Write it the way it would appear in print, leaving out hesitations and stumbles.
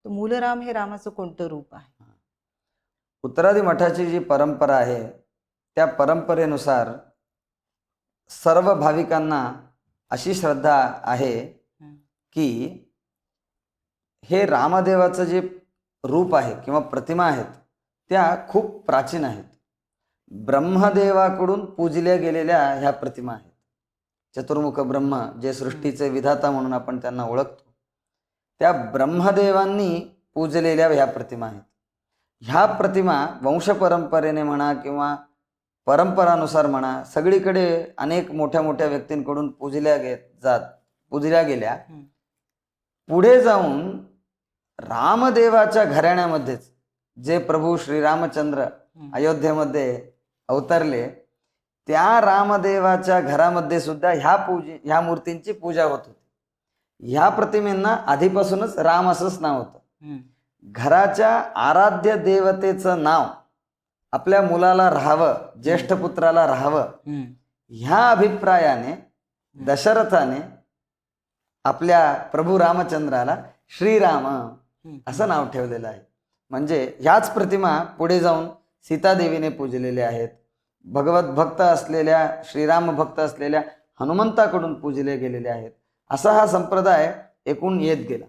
तर मूलराम हे रामाचं कोणतं रूप आहे? उत्तरादी मठाची जी परंपरा आहे त्या परंपरेनुसार सर्व भाविकांना अशी श्रद्धा आहे की हे रामदेवाचं जे रूप आहे किंवा प्रतिमा आहेत त्या खूप प्राचीन आहेत. ब्रह्मदेवाकडून पूजल्या गेलेल्या ह्या प्रतिमा आहेत. चतुर्मुख ब्रह्म जे सृष्टीचे विधाता म्हणून आपण त्यांना ओळखतो, त्या ब्रह्मदेवांनी पूजलेल्या ह्या प्रतिमा आहेत. ह्या प्रतिमा वंशपरंपरेने म्हणा किंवा परंपरानुसार म्हणा सगळीकडे अनेक मोठ्या मोठ्या व्यक्तींकडून पूजल्या गेल्या. पुढे जाऊन रामदेवाच्या घराण्यामध्येच जे प्रभू श्रीरामचंद्र अयोध्येमध्ये अवतरले त्या रामदेवाच्या घरामध्ये सुद्धा ह्या मूर्तींची पूजा होत होती. ह्या प्रतिमेंना आधीपासूनच राम असंच नाव होतं. घराच्या आराध्य देवतेचं नाव आपल्या मुलाला राहावं, ज्येष्ठ पुत्राला राहावं, ह्या अभिप्रायाने दशरथाने आपल्या प्रभू रामचंद्राला श्रीराम असं नाव ठेवलेलं आहे. म्हणजे ह्याच प्रतिमा पुढे जाऊन सीतादेवीने पूजलेल्या आहेत. भगवत भक्त असलेल्या श्रीराम भक्त असलेल्या हनुमंताकडून पूजले गेलेले आहेत. असा हा संप्रदाय एकूण येत गेला.